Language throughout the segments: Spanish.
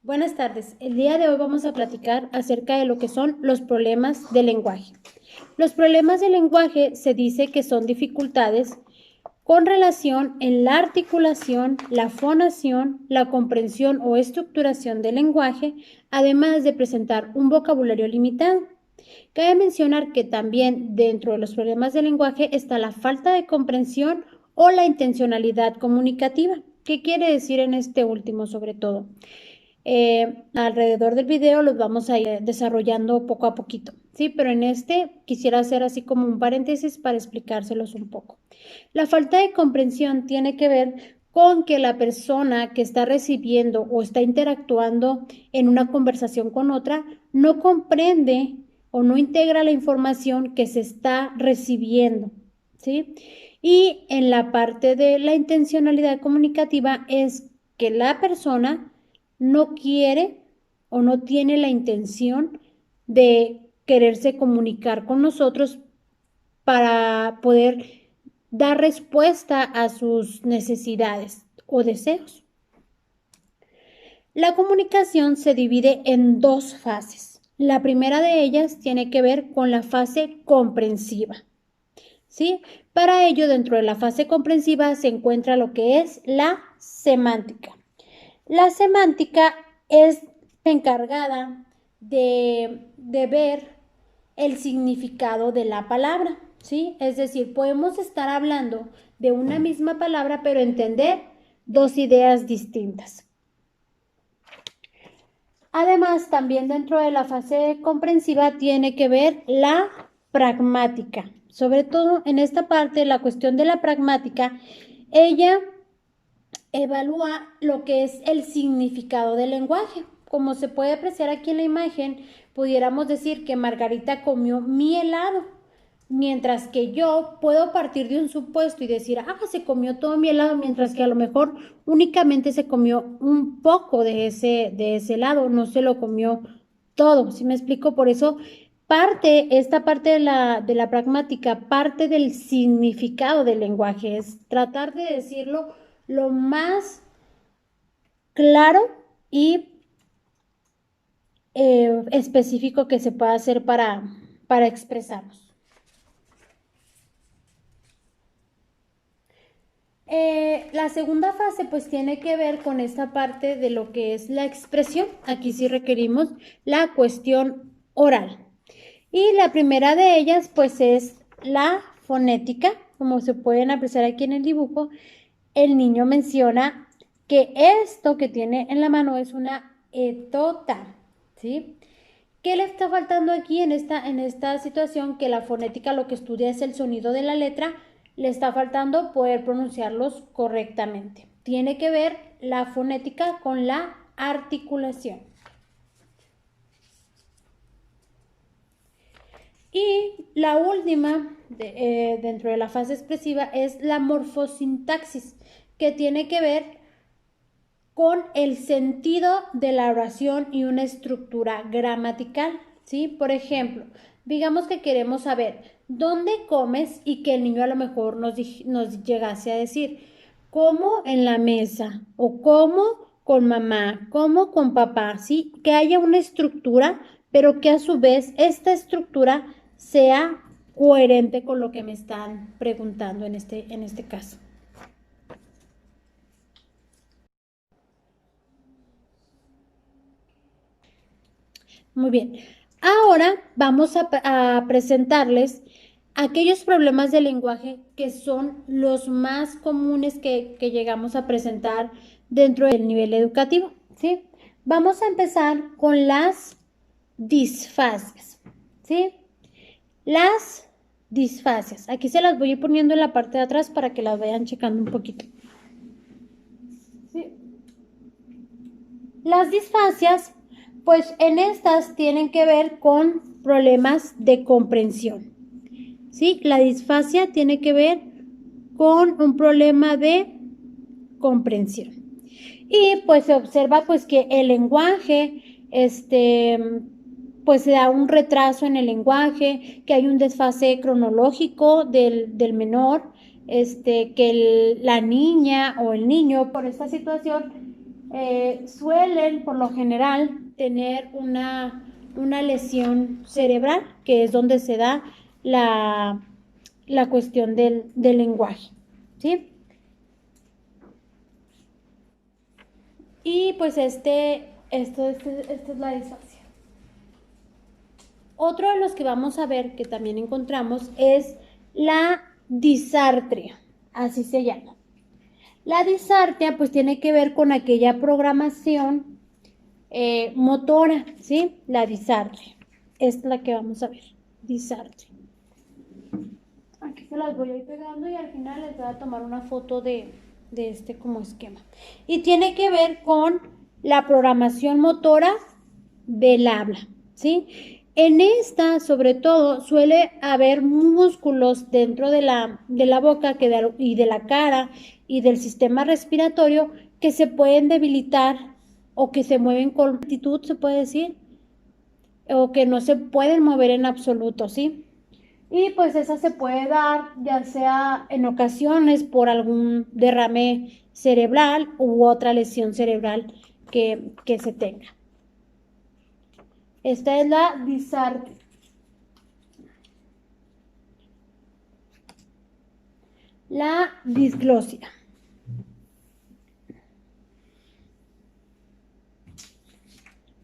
Buenas tardes. El día de hoy vamos a platicar acerca de lo que son los problemas del lenguaje. Los problemas del lenguaje se dice que son dificultades con relación en la articulación, la fonación, la comprensión o estructuración del lenguaje, además de presentar un vocabulario limitado. Cabe mencionar que también dentro de los problemas del lenguaje está la falta de comprensión o la intencionalidad comunicativa. ¿Qué quiere decir en este último sobre todo? Alrededor del video los vamos a ir desarrollando poco a poquito, ¿sí? Pero en este quisiera hacer así como un paréntesis para explicárselos un poco. La falta de comprensión tiene que ver con que la persona que está recibiendo o está interactuando en una conversación con otra no comprende o no integra la información que se está recibiendo, ¿sí? Y en la parte de la intencionalidad comunicativa es que la persona no quiere o no tiene la intención de quererse comunicar con nosotros para poder dar respuesta a sus necesidades o deseos. La comunicación se divide en dos fases. La primera de ellas tiene que ver con la fase comprensiva, ¿sí? Para ello, dentro de la fase comprensiva se encuentra lo que es la semántica. La semántica es encargada de ver el significado de la palabra, ¿sí? Es decir, podemos estar hablando de una misma palabra, pero entender dos ideas distintas. Además, también dentro de la fase comprensiva tiene que ver la pragmática. Sobre todo en esta parte, la cuestión de la pragmática, ella evalúa lo que es el significado del lenguaje. Como se puede apreciar aquí en la imagen, pudiéramos decir que Margarita comió mi helado, mientras que yo puedo partir de un supuesto y decir, se comió todo mi helado, mientras que a lo mejor únicamente se comió un poco de ese helado, no se lo comió todo. ¿Sí me explico? Por eso esta parte de la pragmática, parte del significado del lenguaje, es tratar de decirlo lo más claro y específico que se pueda hacer para expresarnos. La segunda fase pues tiene que ver con esta parte de lo que es la expresión. Aquí sí requerimos la cuestión oral. Y la primera de ellas pues es la fonética. Como se pueden apreciar aquí en el dibujo, el niño menciona que esto que tiene en la mano es una etota, ¿sí? ¿Qué le está faltando aquí en esta situación? Que la fonética lo que estudia es el sonido de la letra, le está faltando poder pronunciarlos correctamente. Tiene que ver la fonética con la articulación. Y la última, dentro de la fase expresiva, es la morfosintaxis, que tiene que ver con el sentido de la oración y una estructura gramatical, ¿sí? Por ejemplo, digamos que queremos saber dónde comes y que el niño a lo mejor nos llegase a decir, como en la mesa o como con mamá, como con papá, ¿sí? Que haya una estructura, pero que a su vez esta estructura sea coherente con lo que me están preguntando en este caso. Muy bien. Ahora vamos a presentarles aquellos problemas de lenguaje que son los más comunes que llegamos a presentar dentro del nivel educativo, ¿sí? Vamos a empezar con las disfasias, ¿sí? Las disfasias. Aquí se las voy a ir poniendo en la parte de atrás para que las vayan checando un poquito. ¿Sí? Las disfasias, pues en estas tienen que ver con problemas de comprensión. ¿Sí? La disfasia tiene que ver con un problema de comprensión. Y pues se observa pues que el lenguaje, pues se da un retraso en el lenguaje, que hay un desfase cronológico del menor, que la niña o el niño por esta situación suelen por lo general tener una lesión cerebral, que es donde se da la cuestión del lenguaje, ¿sí? Y pues esta es la disfasia. Otro de los que vamos a ver que también encontramos es la disartria, así se llama. La disartria pues tiene que ver con aquella programación motora, ¿sí? La disartria es la que vamos a ver, disartria. Aquí se las voy a ir pegando y al final les voy a tomar una foto de este como esquema. Y tiene que ver con la programación motora del habla, ¿sí? En esta, sobre todo, suele haber músculos dentro de la boca y de la cara y del sistema respiratorio que se pueden debilitar o que se mueven con lentitud, se puede decir, o que no se pueden mover en absoluto, ¿sí? Y pues esa se puede dar ya sea en ocasiones por algún derrame cerebral u otra lesión cerebral que se tenga. Esta es la disartria. La disglosia.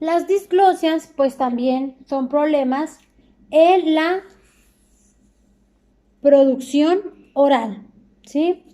Las disglosias pues también son problemas en la producción oral, ¿sí?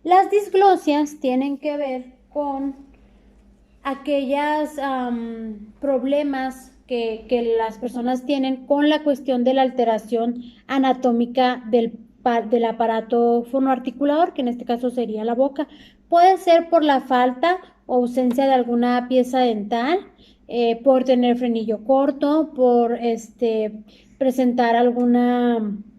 Las disglosias tienen que ver con aquellos problemas que las personas tienen con la cuestión de la alteración anatómica del aparato fonoarticulador, que en este caso sería la boca. Puede ser por la falta o ausencia de alguna pieza dental, por tener frenillo corto, por presentar algún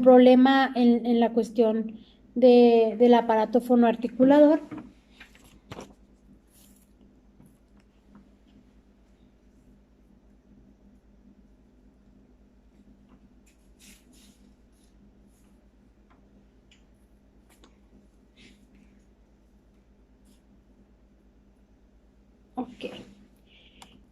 problema en la cuestión del aparato fonoarticulador. Ok.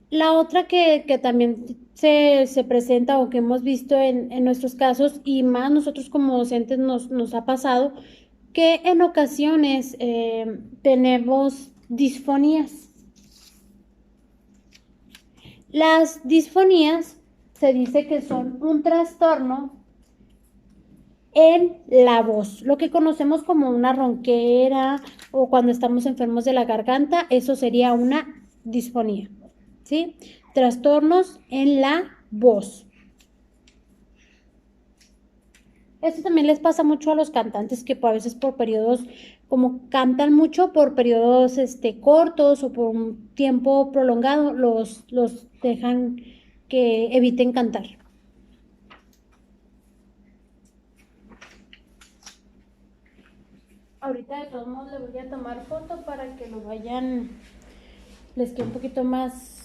La otra que también se presenta o que hemos visto en nuestros casos y más nosotros como docentes nos ha pasado que en ocasiones tenemos disfonías. Las disfonías se dice que son un trastorno en la voz, lo que conocemos como una ronquera o cuando estamos enfermos de la garganta, eso sería una disfonía, ¿sí? Trastornos en la voz. Esto también les pasa mucho a los cantantes que a veces por periodos, como cantan mucho por periodos cortos o por un tiempo prolongado, los dejan que eviten cantar. Ahorita de todos modos les voy a tomar foto para que lo vayan, les quede un poquito más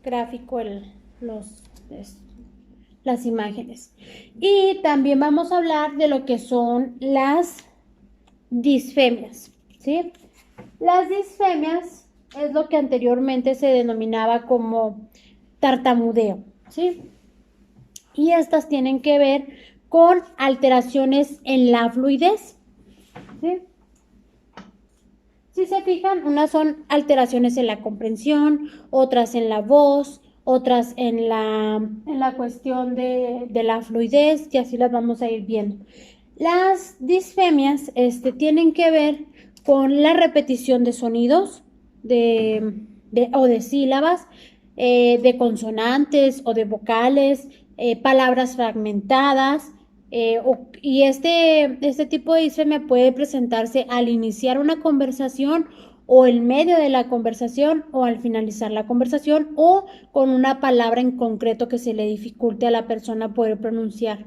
gráfico las imágenes. Y también vamos a hablar de lo que son las disfemias, ¿sí? Las disfemias es lo que anteriormente se denominaba como tartamudeo, ¿sí? Y estas tienen que ver con alteraciones en la fluidez, ¿sí? Si se fijan, unas son alteraciones en la comprensión, otras en la voz, otras en la cuestión de la fluidez, y así las vamos a ir viendo. Las disfemias tienen que ver con la repetición de sonidos o de sílabas, de consonantes o de vocales, palabras fragmentadas, y este tipo de disfemia puede presentarse al iniciar una conversación o en medio de la conversación o al finalizar la conversación o con una palabra en concreto que se le dificulte a la persona poder pronunciar.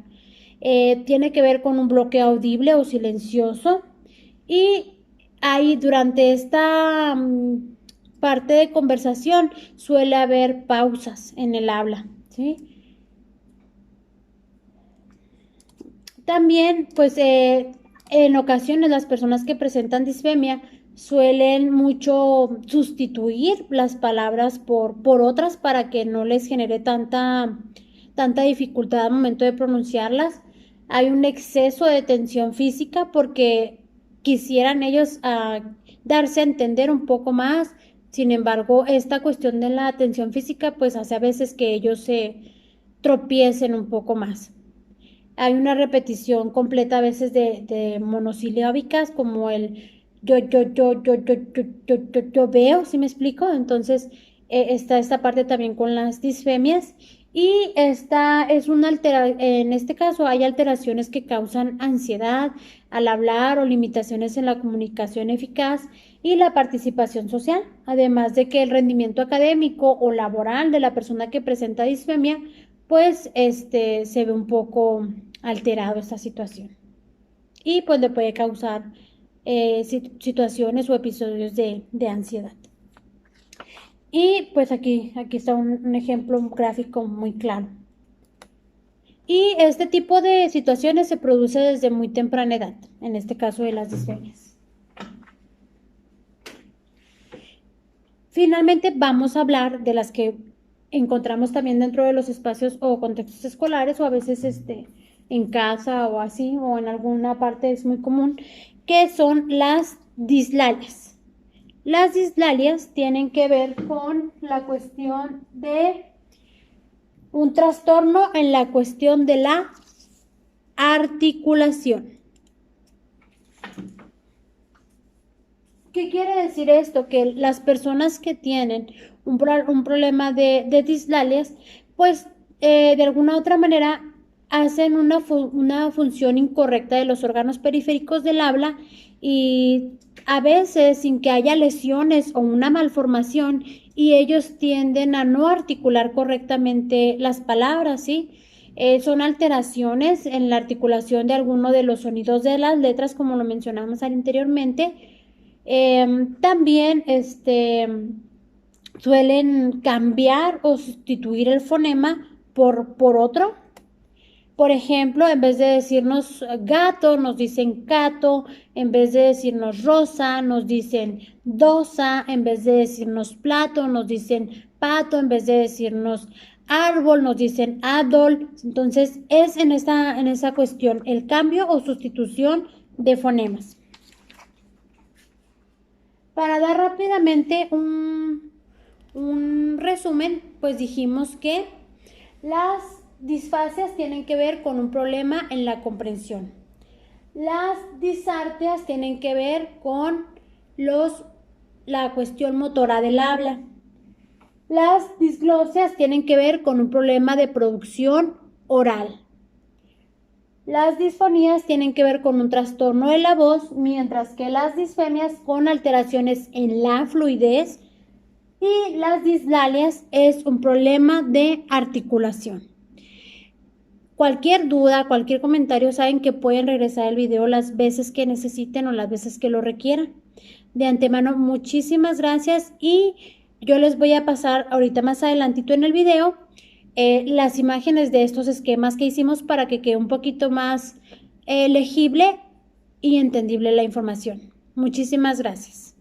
Tiene que ver con un bloqueo audible o silencioso y ahí durante esta parte de conversación suele haber pausas en el habla, ¿sí? También, pues, en ocasiones las personas que presentan disfemia suelen mucho sustituir las palabras por otras para que no les genere tanta dificultad al momento de pronunciarlas. Hay un exceso de tensión física porque quisieran ellos darse a entender un poco más. Sin embargo, esta cuestión de la tensión física pues hace a veces que ellos se tropiecen un poco más. Hay una repetición completa a veces de monosilábicas como el yo veo, ¿sí me explico? Entonces está esta parte también con las disfemias y esta es una en este caso hay alteraciones que causan ansiedad al hablar o limitaciones en la comunicación eficaz y la participación social, además de que el rendimiento académico o laboral de la persona que presenta disfemia pues se ve un poco alterado esta situación y pues le puede causar situaciones o episodios de ansiedad. Y pues aquí está un ejemplo gráfico muy claro. Y este tipo de situaciones se produce desde muy temprana edad, en este caso de las disfemias. Finalmente vamos a hablar de las que encontramos también dentro de los espacios o contextos escolares o a veces en casa o así o en alguna parte es muy común, que son las dislalias. Las dislalias tienen que ver con la cuestión de un trastorno en la cuestión de la articulación. ¿Qué quiere decir esto? Que las personas que tienen un problema de dislalias, pues de alguna u otra manera hacen una función incorrecta de los órganos periféricos del habla y a veces sin que haya lesiones o una malformación y ellos tienden a no articular correctamente las palabras, ¿sí? Son alteraciones en la articulación de alguno de los sonidos de las letras, como lo mencionamos anteriormente. También suelen cambiar o sustituir el fonema por otro. Por ejemplo, en vez de decirnos gato, nos dicen cato, en vez de decirnos rosa, nos dicen dosa, en vez de decirnos plato, nos dicen pato, en vez de decirnos árbol, nos dicen adol. Entonces, es en esa cuestión el cambio o sustitución de fonemas. Para dar rápidamente un resumen, pues dijimos que las disfasias tienen que ver con un problema en la comprensión. Las disartrias tienen que ver con la cuestión motora del habla. Las disglosias tienen que ver con un problema de producción oral. Las disfonías tienen que ver con un trastorno de la voz, mientras que las disfemias con alteraciones en la fluidez y las dislalias es un problema de articulación. Cualquier duda, cualquier comentario, saben que pueden regresar el video las veces que necesiten o las veces que lo requieran. De antemano, muchísimas gracias y yo les voy a pasar ahorita más adelantito en el video las imágenes de estos esquemas que hicimos para que quede un poquito más legible y entendible la información. Muchísimas gracias.